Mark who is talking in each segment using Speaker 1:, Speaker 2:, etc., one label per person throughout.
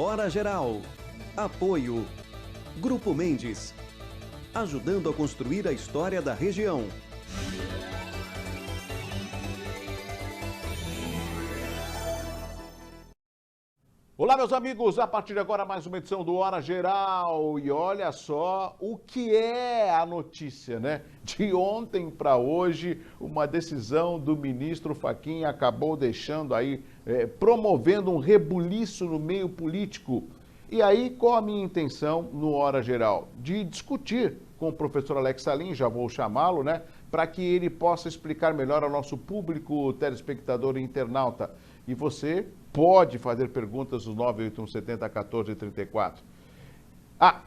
Speaker 1: Hora Geral. Apoio. Grupo Mendes. Ajudando a construir a história da região.
Speaker 2: Olá, meus amigos, a partir de agora mais uma edição do Hora Geral. E olha só o que é a notícia, né? De ontem para hoje, uma decisão do ministro Fachin acabou deixando aí, promovendo um rebuliço no meio político. E aí, qual a minha intenção no Hora Geral? De discutir com o professor Alex Salim, já vou chamá-lo, né? Para que ele possa explicar melhor ao nosso público, telespectador e internauta. E você pode fazer perguntas no 98170-1434.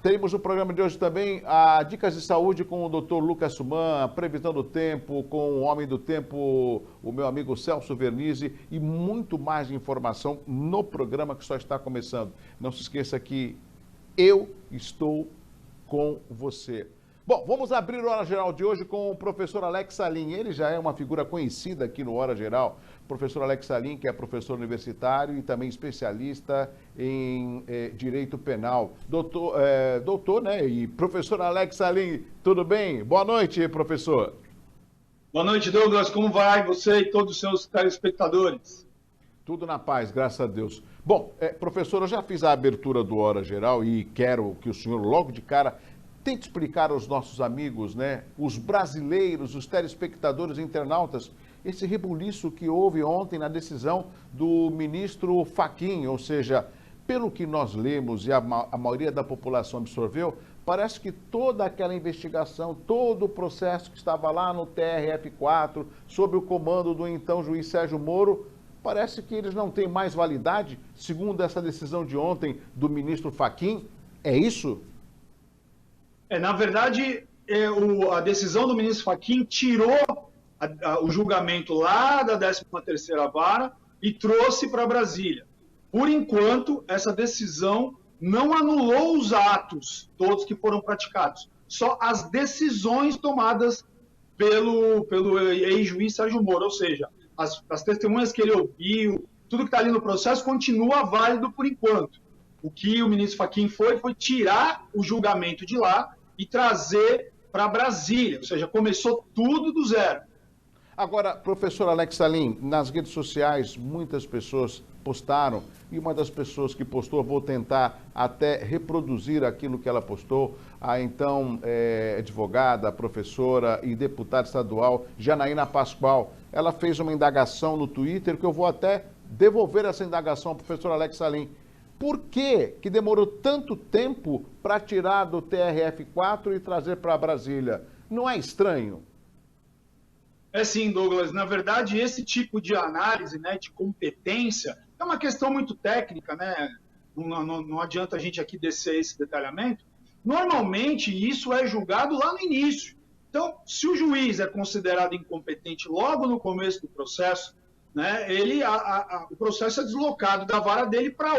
Speaker 2: Teremos no programa de hoje também dicas de saúde com o Dr. Lucas Suman, a previsão do tempo com o homem do tempo, o meu amigo Celso Vernizzi, e muito mais de informação no programa que só está começando. Não se esqueça que eu estou com você. Bom, vamos abrir o Hora Geral de hoje com o professor Alex Salim. Ele já é uma figura conhecida aqui no Hora Geral. Professor Alex Salim, que é professor universitário e também especialista em direito penal. Doutor, né? E professor Alex Salim, tudo bem? Boa noite, professor.
Speaker 3: Boa noite, Douglas. Como vai você e todos os seus telespectadores?
Speaker 2: Tudo na paz, graças a Deus. Bom, professor, eu já fiz a abertura do Hora Geral e quero que o senhor, logo de cara, tente explicar aos nossos amigos, né, os brasileiros, os telespectadores e internautas, esse rebuliço que houve ontem na decisão do ministro Fachin, ou seja, pelo que nós lemos e a maioria da população absorveu, parece que toda aquela investigação, todo o processo que estava lá no TRF4, sob o comando do então juiz Sérgio Moro, parece que eles não têm mais validade, segundo essa decisão de ontem do ministro Fachin. É isso?
Speaker 3: Na verdade, a decisão do ministro Fachin tirou o julgamento lá da 13ª Vara e trouxe para Brasília. Por enquanto, essa decisão não anulou os atos todos que foram praticados, só as decisões tomadas pelo ex-juiz Sérgio Moro, ou seja, as testemunhas que ele ouviu, tudo que está ali no processo continua válido por enquanto. O que o ministro Fachin foi tirar o julgamento de lá e trazer para Brasília, ou seja, começou tudo do zero.
Speaker 2: Agora, professor Alex Salim, nas redes sociais muitas pessoas postaram, e uma das pessoas que postou, vou tentar até reproduzir aquilo que ela postou, a então advogada, professora e deputada estadual Janaína Pascoal. Ela fez uma indagação no Twitter, que eu vou até devolver essa indagação ao professor Alex Salim. Por que demorou tanto tempo para tirar do TRF4 e trazer para Brasília? Não é estranho?
Speaker 3: É sim, Douglas. Na verdade, esse tipo de análise, né, de competência é uma questão muito técnica, né? Não adianta a gente aqui descer esse detalhamento. Normalmente, isso é julgado lá no início. Então, se o juiz é considerado incompetente logo no começo do processo, né, o processo é deslocado da vara dele para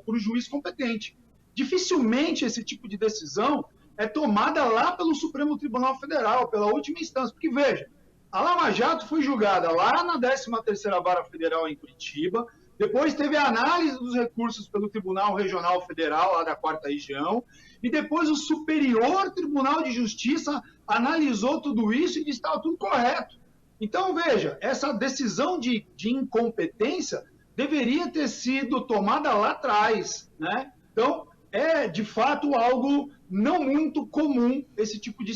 Speaker 3: o juiz competente. Dificilmente esse tipo de decisão é tomada lá pelo Supremo Tribunal Federal, pela última instância. Porque, veja, a Lava Jato foi julgada lá na 13ª Vara Federal em Curitiba, depois teve a análise dos recursos pelo Tribunal Regional Federal, lá da 4ª Região, e depois o Superior Tribunal de Justiça analisou tudo isso e disse que estava tudo correto. Então, veja, essa decisão de incompetência deveria ter sido tomada lá atrás, né? Então, é, de fato, algo não muito comum esse tipo de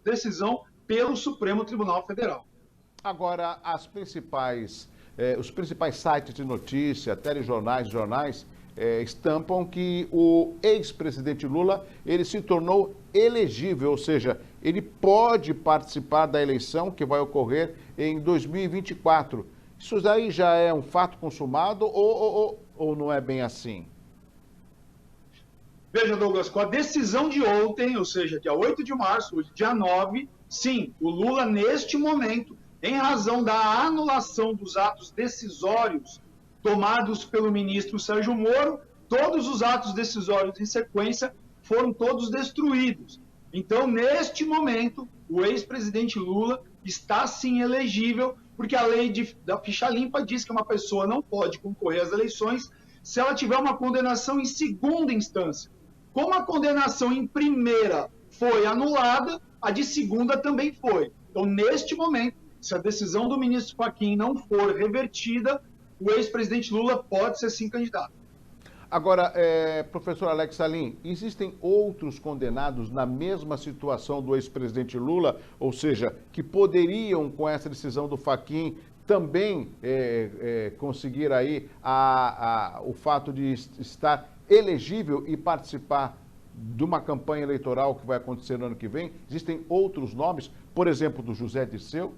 Speaker 3: decisão pelo Supremo Tribunal Federal.
Speaker 2: Agora, os principais sites de notícia, telejornais, jornais, estampam que o ex-presidente Lula, ele se tornou elegível, ou seja, ele pode participar da eleição que vai ocorrer em 2024. Isso daí já é um fato consumado ou não é bem assim?
Speaker 3: Veja, Douglas, com a decisão de ontem, ou seja, dia 8 de março, hoje, dia 9, sim, o Lula, neste momento, em razão da anulação dos atos decisórios tomados pelo ministro Sérgio Moro, todos os atos decisórios em sequência foram todos destruídos. Então, neste momento, o ex-presidente Lula está, sim, elegível, porque a lei da ficha limpa diz que uma pessoa não pode concorrer às eleições se ela tiver uma condenação em segunda instância. Como a condenação em primeira foi anulada, a de segunda também foi. Então, neste momento, se a decisão do ministro Fachin não for revertida, o ex-presidente Lula pode ser sim candidato.
Speaker 2: Agora, professor Alex Salim, existem outros condenados na mesma situação do ex-presidente Lula, ou seja, que poderiam, com essa decisão do Fachin, também conseguir aí o fato de estar elegível e participar de uma campanha eleitoral que vai acontecer no ano que vem? Existem outros nomes, por exemplo, do José Dirceu?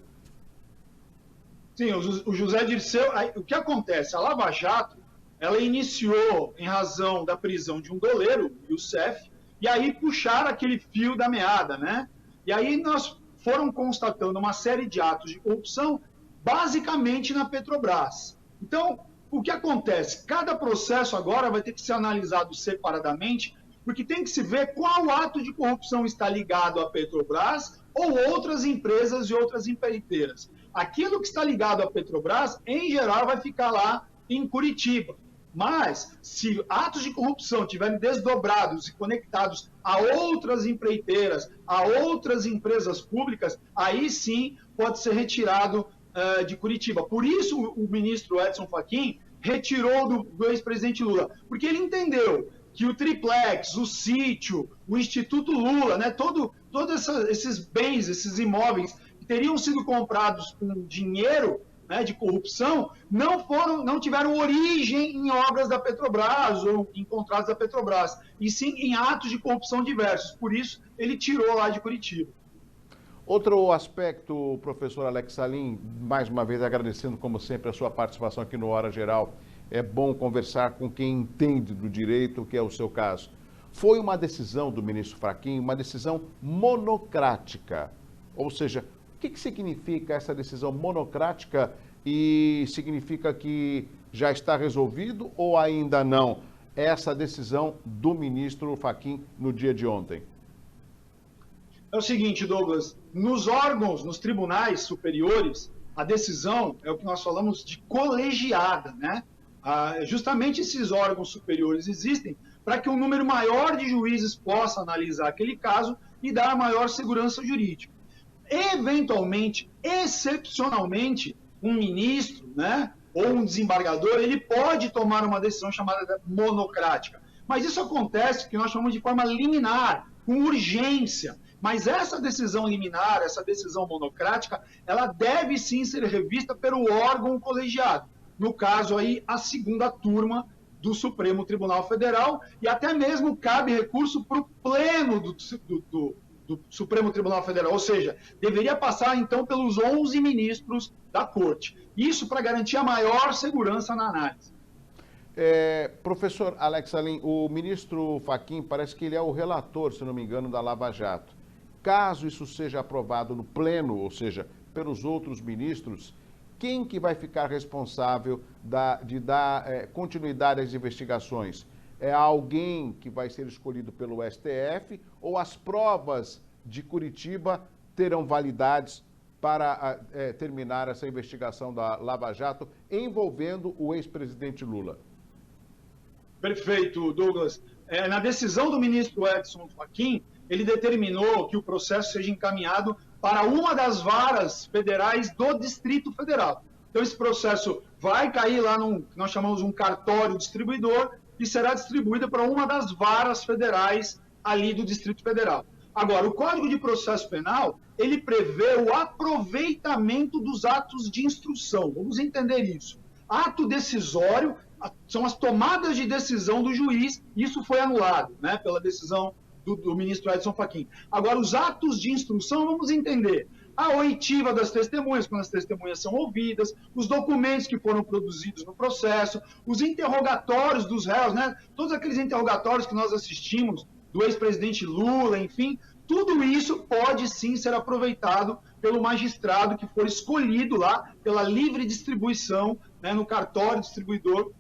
Speaker 3: Sim, o José Dirceu, o que acontece? A Lava Jato, ela iniciou em razão da prisão de um doleiro, o Youssef, e aí puxaram aquele fio da meada, né? E aí nós foram constatando uma série de atos de corrupção, basicamente na Petrobras. Então, o que acontece? Cada processo agora vai ter que ser analisado separadamente, porque tem que se ver qual ato de corrupção está ligado à Petrobras ou outras empresas e outras empreiteiras. Aquilo que está ligado à Petrobras, em geral, vai ficar lá em Curitiba. Mas, se atos de corrupção estiverem desdobrados e conectados a outras empreiteiras, a outras empresas públicas, aí sim pode ser retirado de Curitiba. Por isso, o ministro Edson Fachin retirou do ex-presidente Lula, porque ele entendeu que o triplex, o sítio, o Instituto Lula, né, todos esses bens, esses imóveis que teriam sido comprados com dinheiro, né, de corrupção, não tiveram origem em obras da Petrobras ou em contratos da Petrobras, e sim em atos de corrupção diversos. Por isso, ele tirou lá de Curitiba.
Speaker 2: Outro aspecto, professor Alex Salim, mais uma vez agradecendo, como sempre, a sua participação aqui no Hora Geral. É bom conversar com quem entende do direito, que é o seu caso. Foi uma decisão do ministro Fachin, uma decisão monocrática. Ou seja, o que significa essa decisão monocrática e significa que já está resolvido ou ainda não essa decisão do ministro Fachin no dia de ontem?
Speaker 3: É o seguinte, Douglas, nos órgãos, nos tribunais superiores, a decisão é o que nós falamos de colegiada, né? Justamente esses órgãos superiores existem para que um número maior de juízes possa analisar aquele caso e dar maior segurança jurídica. Eventualmente, excepcionalmente, um ministro, né, ou um desembargador, ele pode tomar uma decisão chamada monocrática. Mas isso acontece, que nós chamamos de forma liminar, com urgência. Mas essa decisão liminar, essa decisão monocrática, ela deve sim ser revista pelo órgão colegiado. No caso aí, a segunda turma do Supremo Tribunal Federal, e até mesmo cabe recurso para o pleno do Supremo Tribunal Federal, ou seja, deveria passar então pelos 11 ministros da Corte. Isso para garantir a maior segurança na análise.
Speaker 2: Professor Alex Salim, o ministro Fachin parece que ele é o relator, se não me engano, da Lava Jato. Caso isso seja aprovado no pleno, ou seja, pelos outros ministros, quem que vai ficar responsável de dar continuidade às investigações? É alguém que vai ser escolhido pelo STF ou as provas de Curitiba terão validades para terminar essa investigação da Lava Jato envolvendo o ex-presidente Lula?
Speaker 3: Perfeito, Douglas. Na decisão do ministro Edson Fachin, ele determinou que o processo seja encaminhado para uma das varas federais do Distrito Federal. Então, esse processo vai cair lá num que nós chamamos um cartório distribuidor e será distribuído para uma das varas federais ali do Distrito Federal. Agora, o Código de Processo Penal, ele prevê o aproveitamento dos atos de instrução. Vamos entender isso. Ato decisório são as tomadas de decisão do juiz, isso foi anulado, né, pela decisão do ministro Edson Fachin. Agora, os atos de instrução, vamos entender. A oitiva das testemunhas, quando as testemunhas são ouvidas, os documentos que foram produzidos no processo, os interrogatórios dos réus, né? Todos aqueles interrogatórios que nós assistimos do ex-presidente Lula, enfim, tudo isso pode sim ser aproveitado pelo magistrado que for escolhido lá pela livre distribuição, né, no cartório distribuidor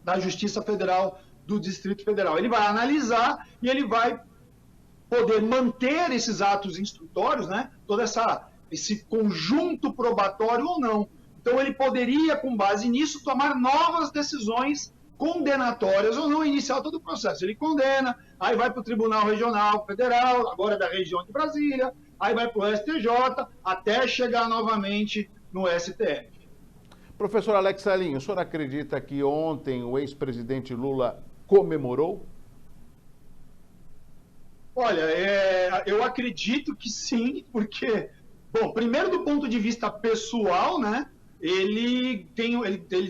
Speaker 3: da Justiça Federal do Distrito Federal. Ele vai analisar e ele vai poder manter esses atos instrutórios, né, todo esse conjunto probatório ou não. Então, ele poderia, com base nisso, tomar novas decisões condenatórias ou não, iniciar todo o processo. Ele condena, aí vai para o Tribunal Regional Federal, agora da região de Brasília, aí vai para o STJ, até chegar novamente no STF.
Speaker 2: Professor Alex Salim, o senhor acredita que ontem o ex-presidente Lula comemorou?
Speaker 3: Olha, eu acredito que sim, porque, bom, primeiro do ponto de vista pessoal, né, ele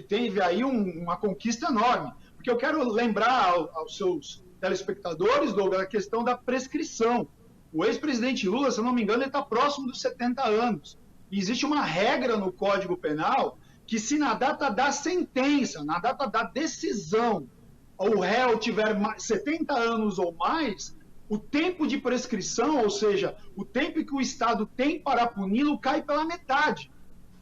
Speaker 3: teve aí uma conquista enorme. Porque eu quero lembrar aos seus telespectadores, Douglas, a questão da prescrição. O ex-presidente Lula, se eu não me engano, ele está próximo dos 70 anos. E existe uma regra no Código Penal que, se na data da sentença, na data da decisão, o réu tiver 70 anos ou mais, o tempo de prescrição, ou seja, o tempo que o Estado tem para puni-lo, cai pela metade.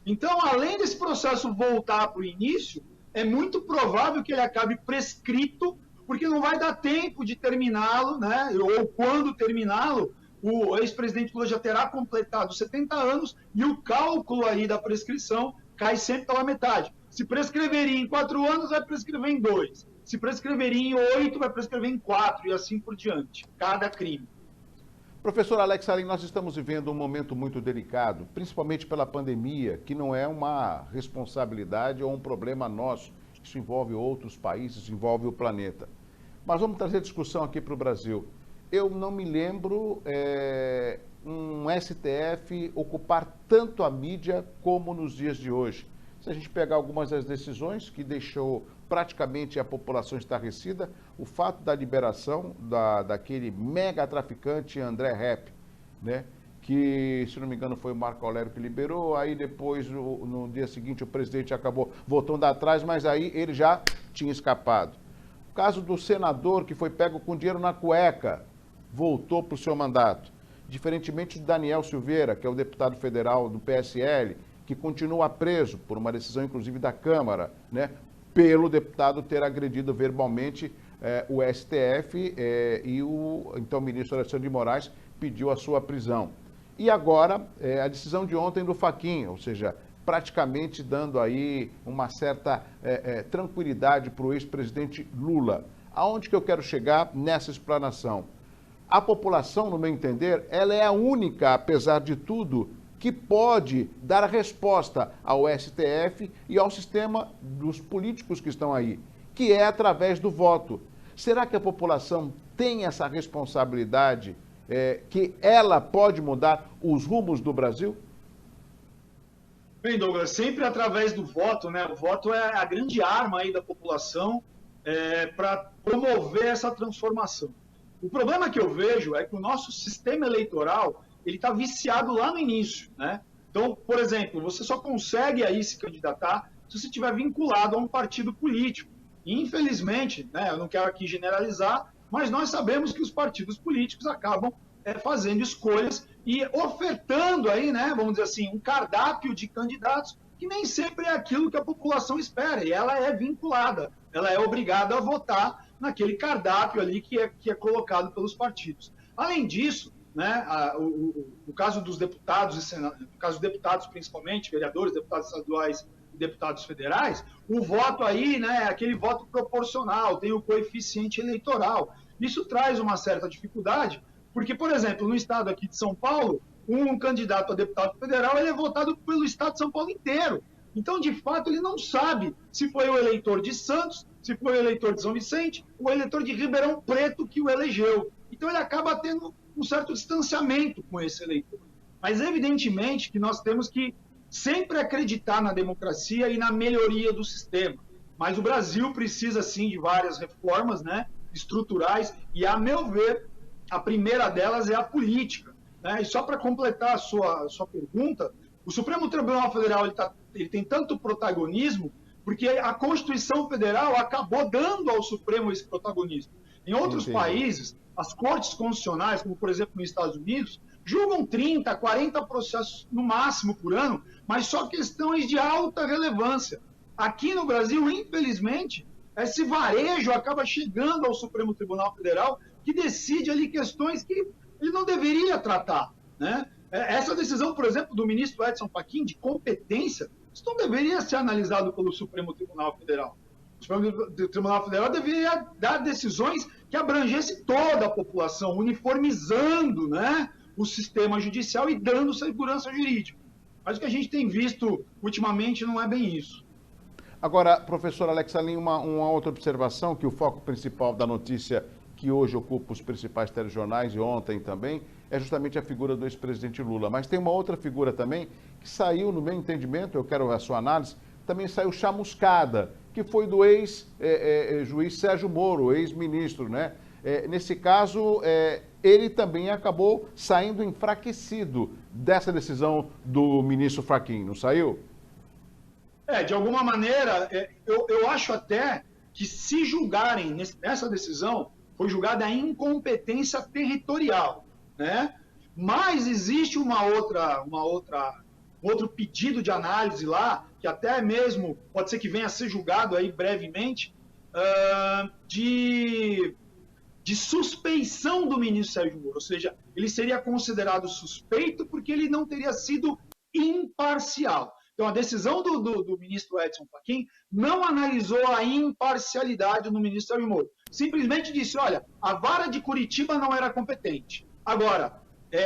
Speaker 3: Então, além desse processo voltar para o início, é muito provável que ele acabe prescrito, porque não vai dar tempo de terminá-lo, né? Ou quando terminá-lo, o ex-presidente Lula já terá completado 70 anos e o cálculo aí da prescrição cai sempre pela metade. Se prescreveria em 4 anos, vai prescrever em 2. Se prescreveria em 8, vai prescrever em 4 e assim por diante, cada crime.
Speaker 2: Professor Alex Salim, nós estamos vivendo um momento muito delicado, principalmente pela pandemia, que não é uma responsabilidade ou um problema nosso. Isso envolve outros países, envolve o planeta. Mas vamos trazer discussão aqui para o Brasil. Eu não me lembro um STF ocupar tanto a mídia como nos dias de hoje. Se a gente pegar algumas das decisões que deixou praticamente a população estarrecida, o fato da liberação daquele mega traficante André Rep, né? Que, se não me engano, foi o Marco Aurélio que liberou, aí depois, no dia seguinte, o presidente acabou voltando atrás, mas aí ele já tinha escapado. O caso do senador que foi pego com dinheiro na cueca, voltou para o seu mandato. Diferentemente do Daniel Silveira, que é o deputado federal do PSL, que continua preso por uma decisão, inclusive, da Câmara, né? Pelo deputado ter agredido verbalmente o STF e então, o ministro Alexandre de Moraes pediu a sua prisão. E agora, a decisão de ontem do Fachin, ou seja, praticamente dando aí uma certa tranquilidade para o ex-presidente Lula. Aonde que eu quero chegar nessa explanação? A população, no meu entender, ela é a única, apesar de tudo, que pode dar a resposta ao STF e ao sistema dos políticos que estão aí, que é através do voto. Será que a população tem essa responsabilidade, que ela pode mudar os rumos do Brasil?
Speaker 3: Bem, Douglas, sempre através do voto, né? O voto é a grande arma aí da população para promover essa transformação. O problema que eu vejo é que o nosso sistema eleitoral ele está viciado lá no início, né? Então, por exemplo, você só consegue aí se candidatar se você estiver vinculado a um partido político. E, infelizmente, né, eu não quero aqui generalizar, mas nós sabemos que os partidos políticos acabam fazendo escolhas e ofertando aí, né, vamos dizer assim, um cardápio de candidatos que nem sempre é aquilo que a população espera. E ela é vinculada, ela é obrigada a votar naquele cardápio ali que é colocado pelos partidos. Além disso, né, no caso dos deputados e senadores, no caso dos deputados principalmente, vereadores, deputados estaduais e deputados federais, o voto aí, né, é aquele voto proporcional, tem o coeficiente eleitoral. Isso traz uma certa dificuldade, porque, por exemplo, no estado aqui de São Paulo, um candidato a deputado federal ele é votado pelo estado de São Paulo inteiro. Então, de fato, ele não sabe se foi o eleitor de Santos, se foi o eleitor de São Vicente, o eleitor de Ribeirão Preto que o elegeu. Então, ele acaba tendo um certo distanciamento com esse eleitor. Mas, evidentemente, que nós temos que sempre acreditar na democracia e na melhoria do sistema. Mas o Brasil precisa, sim, de várias reformas, né, estruturais, e, a meu ver, a primeira delas é a política, né? E só para completar a sua pergunta, o Supremo Tribunal Federal ele tem tanto protagonismo porque a Constituição Federal acabou dando ao Supremo esse protagonismo. Em outros países, as cortes constitucionais, como por exemplo nos Estados Unidos, julgam 30, 40 processos no máximo por ano, mas só questões de alta relevância. Aqui no Brasil, infelizmente, esse varejo acaba chegando ao Supremo Tribunal Federal, que decide ali questões que ele não deveria tratar, né? Essa decisão, por exemplo, do ministro Edson Fachin, de competência, isso não deveria ser analisado pelo Supremo Tribunal Federal. O Supremo Tribunal Federal deveria dar decisões que abrangessem toda a população, uniformizando, né, o sistema judicial e dando segurança jurídica. Mas o que a gente tem visto ultimamente não é bem isso.
Speaker 2: Agora, professor Alex Salim, uma outra observação, que o foco principal da notícia que hoje ocupa os principais telejornais e ontem também, é justamente a figura do ex-presidente Lula. Mas tem uma outra figura também que saiu, no meu entendimento, eu quero a sua análise, também saiu chamuscada, que foi do ex-juiz Sérgio Moro, ex-ministro, né? Nesse caso, ele também acabou saindo enfraquecido dessa decisão do ministro Fachin, não saiu?
Speaker 3: De alguma maneira, eu acho até que se julgarem nessa decisão, foi julgada a incompetência territorial, né? Mas existe um outro pedido de análise lá, que até mesmo pode ser que venha a ser julgado aí brevemente, de suspeição do ministro Sérgio Moro, ou seja, ele seria considerado suspeito porque ele não teria sido imparcial. Então, a decisão do ministro Edson Fachin não analisou a imparcialidade do ministro Sérgio Moro. Simplesmente disse, olha, a vara de Curitiba não era competente. Agora,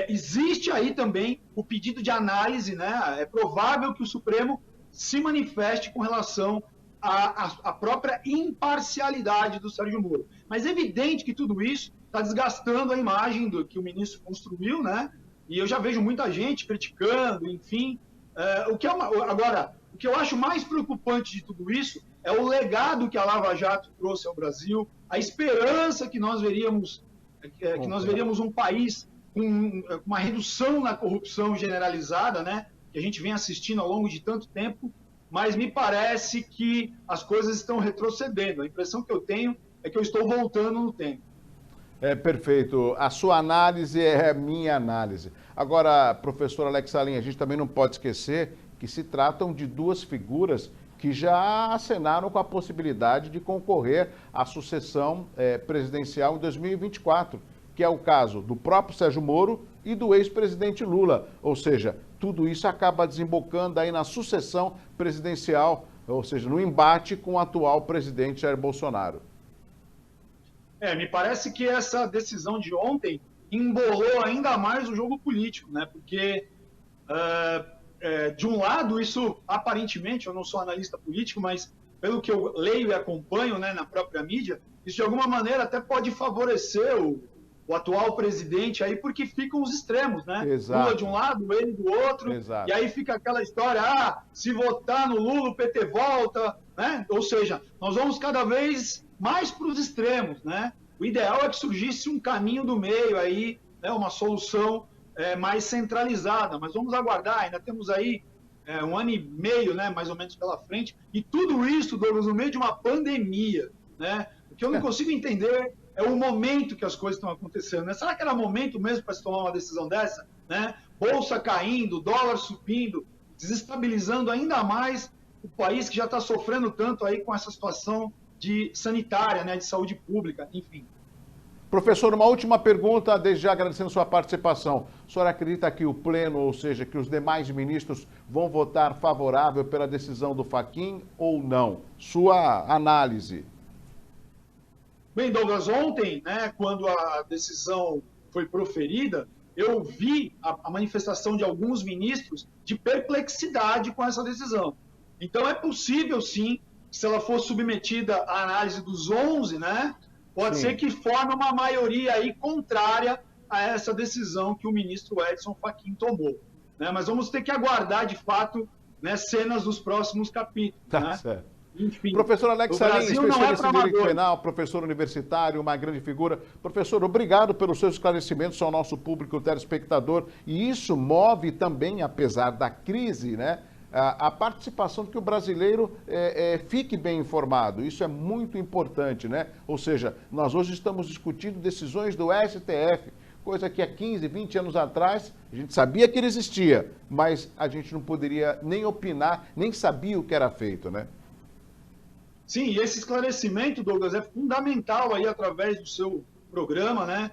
Speaker 3: existe aí também o pedido de análise, né? É provável que o Supremo se manifeste com relação à própria imparcialidade do Sérgio Moro. Mas é evidente que tudo isso está desgastando a imagem do que o ministro construiu, né? E eu já vejo muita gente criticando, enfim. Agora, o que eu acho mais preocupante de tudo isso é o legado que a Lava Jato trouxe ao Brasil, a esperança que nós veríamos um país com uma redução na corrupção generalizada, né? Que a gente vem assistindo ao longo de tanto tempo, mas me parece que as coisas estão retrocedendo. A impressão que eu tenho é que eu estou voltando no tempo.
Speaker 2: Perfeito. A sua análise é a minha análise. Agora, professor Alex Salim, a gente também não pode esquecer que se tratam de duas figuras que já acenaram com a possibilidade de concorrer à sucessão presidencial em 2024, que é o caso do próprio Sérgio Moro e do ex-presidente Lula. Ou seja, tudo isso acaba desembocando aí na sucessão presidencial, ou seja, no embate com o atual presidente Jair Bolsonaro.
Speaker 3: Me parece que essa decisão de ontem embolou ainda mais o jogo político, né? Porque, de um lado, isso aparentemente, eu não sou analista político, mas pelo que eu leio e acompanho, né, na própria mídia, isso de alguma maneira até pode favorecer o atual presidente aí, porque ficam os extremos, né?
Speaker 2: Exato.
Speaker 3: Lula de um lado, ele do outro.
Speaker 2: Exato.
Speaker 3: E aí fica aquela história, se votar no Lula, o PT volta, né? Ou seja, nós vamos cada vez mais para os extremos, né? O ideal é que surgisse um caminho do meio aí, né? Uma solução mais centralizada, mas vamos aguardar, ainda temos aí 1 ano e meio, né, mais ou menos pela frente, e tudo isso, Douglas, no meio de uma pandemia, né? O que eu não consigo entender é o momento que as coisas estão acontecendo, né? Será que era momento mesmo para se tomar uma decisão dessa, né? Bolsa caindo, dólar subindo, desestabilizando ainda mais o país que já está sofrendo tanto aí com essa situação sanitária, né, de saúde pública, enfim.
Speaker 2: Professor, uma última pergunta, desde já agradecendo sua participação. O senhor acredita que o Pleno, ou seja, que os demais ministros vão votar favorável pela decisão do Fachin ou não? Sua análise.
Speaker 3: Bem, Douglas, ontem, né, quando a decisão foi proferida, eu vi a manifestação de alguns ministros de perplexidade com essa decisão. Então, é possível, sim, se ela for submetida à análise dos 11, né, pode ser que forme uma maioria aí contrária a essa decisão que o ministro Edson Fachin tomou, né? Mas vamos ter que aguardar, de fato, né, cenas dos próximos capítulos.
Speaker 2: Tá,
Speaker 3: né?
Speaker 2: certo.
Speaker 3: Enfim,
Speaker 2: professor Alex Salim, especialista em direito penal, professor universitário, uma grande figura. Professor, obrigado pelos seus esclarecimentos ao nosso público telespectador. E isso move também, apesar da crise, né, a participação de que o brasileiro fique bem informado. Isso é muito importante, né? Ou seja, nós hoje estamos discutindo decisões do STF, coisa que há 15, 20 anos atrás a gente sabia que ele existia, mas a gente não poderia nem opinar, nem sabia o que era feito, né?
Speaker 3: Sim, e esse esclarecimento, Douglas, é fundamental aí através do seu programa, né?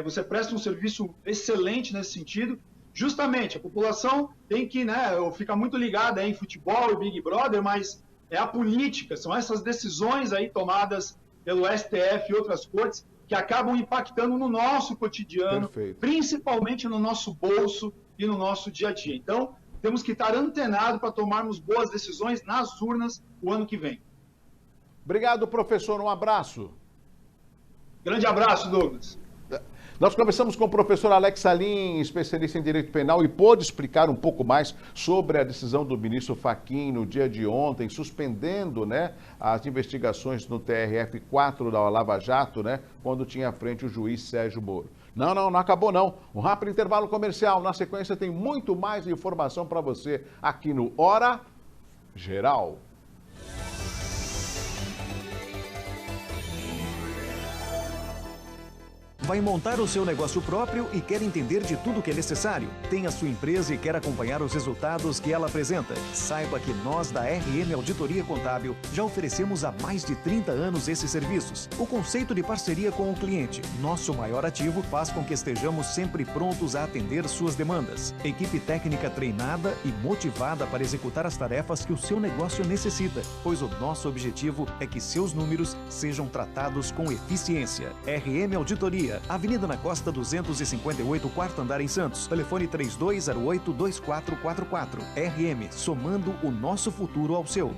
Speaker 3: Você presta um serviço excelente nesse sentido. Justamente, a população tem que, né, ficar muito ligada em futebol e Big Brother, mas é a política, são essas decisões aí tomadas pelo STF e outras cortes que acabam impactando no nosso cotidiano,
Speaker 2: Perfeito.
Speaker 3: Principalmente no nosso bolso e no nosso dia a dia. Então, temos que estar antenados para tomarmos boas decisões nas urnas o ano que vem.
Speaker 2: Obrigado, professor. Um abraço.
Speaker 3: Grande abraço, Douglas.
Speaker 2: Nós conversamos com o professor Alex Salim, especialista em direito penal, e pôde explicar um pouco mais sobre a decisão do ministro Fachin no dia de ontem, suspendendo, né, as investigações no TRF4 da Lava Jato, né, quando tinha à frente o juiz Sérgio Moro. Não acabou não. Um rápido intervalo comercial. Na sequência tem muito mais informação para você aqui no Hora Geral.
Speaker 1: Vai montar o seu negócio próprio e quer entender de tudo que é necessário? Tem a sua empresa e quer acompanhar os resultados que ela apresenta? Saiba que nós da RM Auditoria Contábil já oferecemos há mais de 30 anos esses serviços. O conceito de parceria com o cliente, nosso maior ativo, faz com que estejamos sempre prontos a atender suas demandas. Equipe técnica treinada e motivada para executar as tarefas que o seu negócio necessita, pois o nosso objetivo é que seus números sejam tratados com eficiência. RM Auditoria, Avenida na Costa 258, quarto andar em Santos. Telefone 3208-2444. RM, somando o nosso futuro ao seu.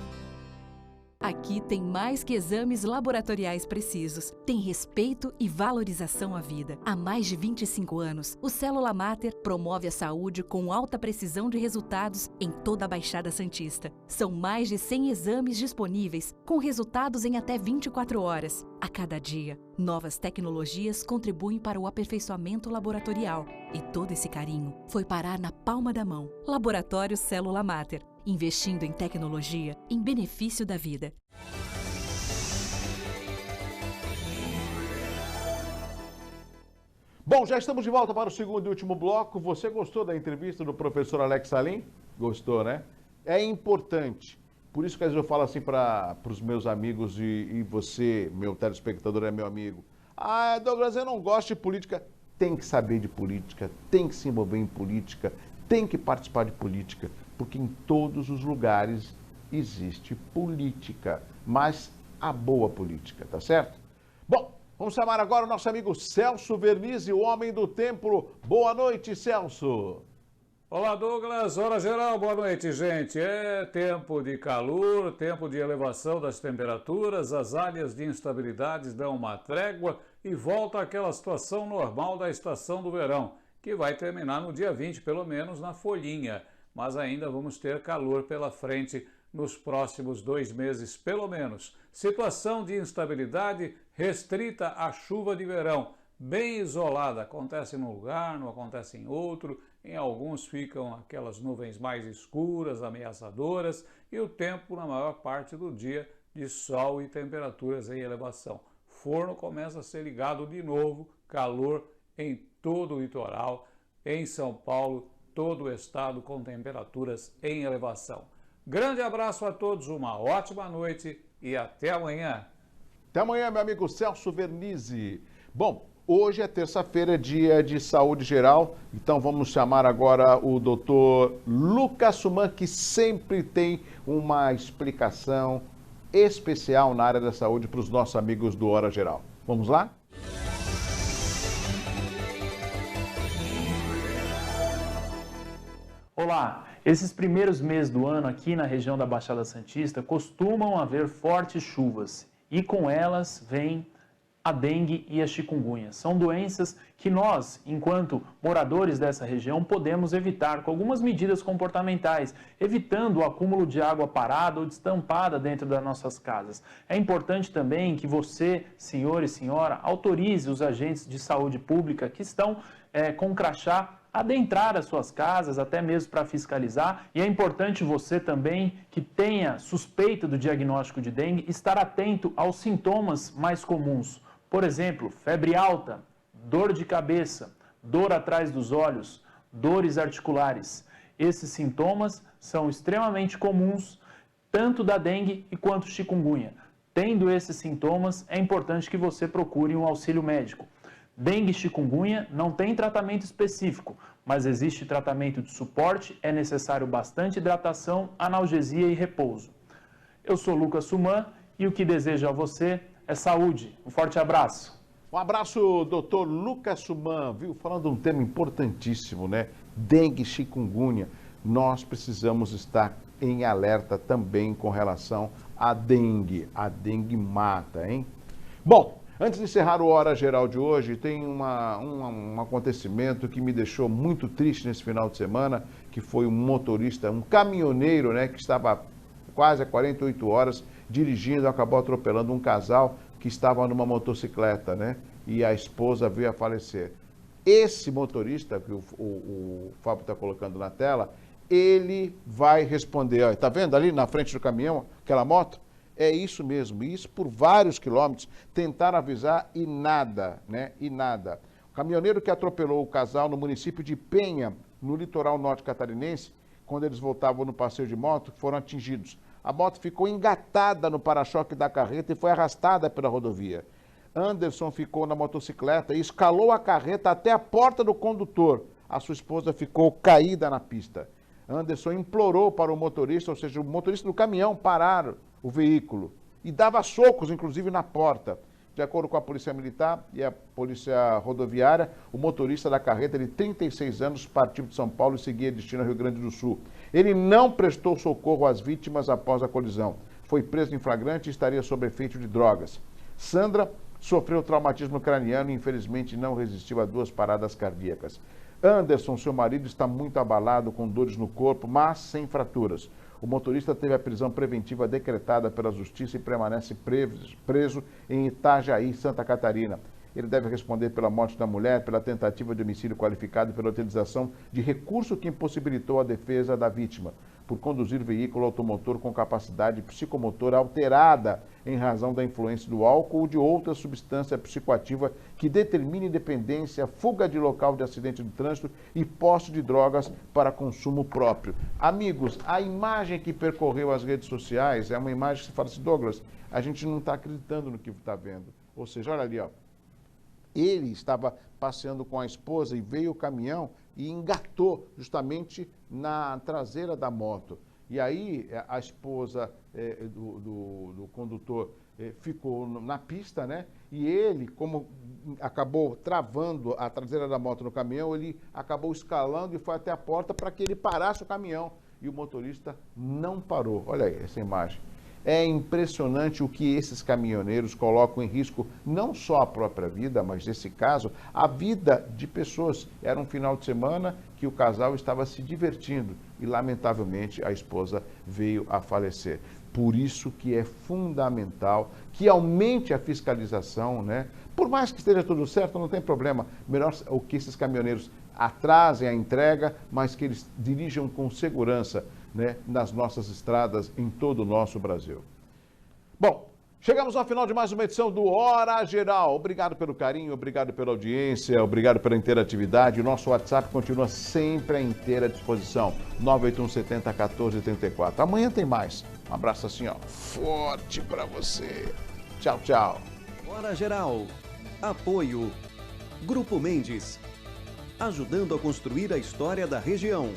Speaker 4: Aqui tem mais que exames laboratoriais precisos. Tem respeito e valorização à vida. Há mais de 25 anos, o Célula Mater promove a saúde com alta precisão de resultados em toda a Baixada Santista. São mais de 100 exames disponíveis, com resultados em até 24 horas. A cada dia, novas tecnologias contribuem para o aperfeiçoamento laboratorial. E todo esse carinho foi parar na palma da mão. Laboratório Célula Mater. Investindo em tecnologia em benefício da vida.
Speaker 2: Bom, já estamos de volta para o segundo e último bloco. Você gostou da entrevista do professor Alex Salim? Gostou, né? É importante. Por isso que às vezes eu falo assim para os meus amigos e você, meu telespectador, é meu amigo. Ah, Douglas, eu não gosto de política. Tem que saber de política, tem que se envolver em política, tem que participar de política. Porque em todos os lugares existe política, mas a boa política, tá certo? Bom, vamos chamar agora o nosso amigo Celso Vernizzi, o homem do templo. Boa noite, Celso.
Speaker 5: Olá, Douglas. Hora geral, boa noite, gente. É tempo de calor, tempo de elevação das temperaturas, as áreas de instabilidades dão uma trégua e volta àquela situação normal da estação do verão, que vai terminar no dia 20, pelo menos na folhinha. Mas ainda vamos ter calor pela frente nos próximos 2 meses, pelo menos. Situação de instabilidade restrita à chuva de verão, bem isolada. Acontece num lugar, não acontece em outro. Em alguns ficam aquelas nuvens mais escuras, ameaçadoras, e o tempo, na maior parte do dia, de sol e temperaturas em elevação. Forno começa a ser ligado de novo, calor em todo o litoral, em São Paulo, todo o estado com temperaturas em elevação. Grande abraço a todos, uma ótima noite e até amanhã.
Speaker 2: Até amanhã, meu amigo Celso Vernizzi. Bom, hoje é terça-feira, dia de saúde geral, então vamos chamar agora o doutor Lucas Suman, que sempre tem uma explicação especial na área da saúde para os nossos amigos do Hora Geral. Vamos lá?
Speaker 6: Olá, esses primeiros meses do ano aqui na região da Baixada Santista costumam haver fortes chuvas e com elas vem a dengue e a chikungunya. São doenças que nós, enquanto moradores dessa região, podemos evitar com algumas medidas comportamentais, evitando o acúmulo de água parada ou destampada dentro das nossas casas. É importante também que você, senhor e senhora, autorize os agentes de saúde pública que estão com crachá adentrar as suas casas, até mesmo para fiscalizar. E é importante você também, que tenha suspeita do diagnóstico de dengue, estar atento aos sintomas mais comuns. Por exemplo, febre alta, dor de cabeça, dor atrás dos olhos, dores articulares. Esses sintomas são extremamente comuns, tanto da dengue quanto chikungunya. Tendo esses sintomas, é importante que você procure um auxílio médico. Dengue e chikungunya não tem tratamento específico, mas existe tratamento de suporte, é necessário bastante hidratação, analgesia e repouso. Eu sou Lucas Suman e o que desejo a você é saúde. Um forte abraço.
Speaker 2: Um abraço, doutor Lucas Suman, viu? Falando de um tema importantíssimo, né? Dengue, chikungunya. Nós precisamos estar em alerta também com relação à dengue. A dengue mata, hein? Bom, antes de encerrar o Hora Geral de hoje, tem um acontecimento que me deixou muito triste nesse final de semana, que foi um motorista, um caminhoneiro, né, que estava quase a 48 horas dirigindo, acabou atropelando um casal que estava numa motocicleta, né? E a esposa veio a falecer. Esse motorista, que o Fábio está colocando na tela, ele vai responder. Ó, tá vendo ali na frente do caminhão, aquela moto? É isso mesmo, isso por vários quilômetros. Tentaram avisar e nada, né? E nada. O caminhoneiro que atropelou o casal no município de Penha, no litoral norte catarinense, quando eles voltavam no passeio de moto, foram atingidos. A moto ficou engatada no para-choque da carreta e foi arrastada pela rodovia. Anderson ficou na motocicleta e escalou a carreta até a porta do condutor. A sua esposa ficou caída na pista. Anderson implorou para o motorista, ou seja, o motorista do caminhão, parar o veículo e dava socos, inclusive, na porta. De acordo com a Polícia Militar e a Polícia Rodoviária, o motorista da carreta de 36 anos partiu de São Paulo e seguia destino ao Rio Grande do Sul. Ele não prestou socorro às vítimas após a colisão. Foi preso em flagrante e estaria sob efeito de drogas. Sandra sofreu traumatismo craniano e, infelizmente, não resistiu a 2 paradas cardíacas. Anderson, seu marido, está muito abalado, com dores no corpo, mas sem fraturas. O motorista teve a prisão preventiva decretada pela Justiça e permanece preso em Itajaí, Santa Catarina. Ele deve responder pela morte da mulher, pela tentativa de homicídio qualificado e pela utilização de recurso que impossibilitou a defesa da vítima, por conduzir veículo automotor com capacidade psicomotora alterada em razão da influência do álcool ou de outra substância psicoativa que determine dependência, fuga de local de acidente de trânsito e posse de drogas para consumo próprio. Amigos, a imagem que percorreu as redes sociais é uma imagem que se fala assim, Douglas, a gente não está acreditando no que está vendo. Ou seja, olha ali, ó. Ele estava passeando com a esposa e veio o caminhão e engatou justamente na traseira da moto. E aí a esposa do condutor ficou na pista, né? E ele, como acabou travando a traseira da moto no caminhão, ele acabou escalando e foi até a porta para que ele parasse o caminhão. E o motorista não parou. Olha aí essa imagem. É impressionante o que esses caminhoneiros colocam em risco, não só a própria vida, mas nesse caso, a vida de pessoas. Era um final de semana que o casal estava se divertindo e, lamentavelmente, a esposa veio a falecer. Por isso que é fundamental que aumente a fiscalização, né? Por mais que esteja tudo certo, não tem problema. Melhor o que esses caminhoneiros atrasem a entrega, mas que eles dirijam com segurança, né, nas nossas estradas em todo o nosso Brasil. Bom, chegamos ao final de mais uma edição do Hora Geral. Obrigado pelo carinho, obrigado pela audiência, obrigado pela interatividade. O nosso WhatsApp continua sempre à inteira disposição, 981 70 14 34. Amanhã tem mais. Um abraço assim, ó, forte para você. Tchau, tchau.
Speaker 7: Hora Geral. Apoio. Grupo Mendes. Ajudando a construir a história da região.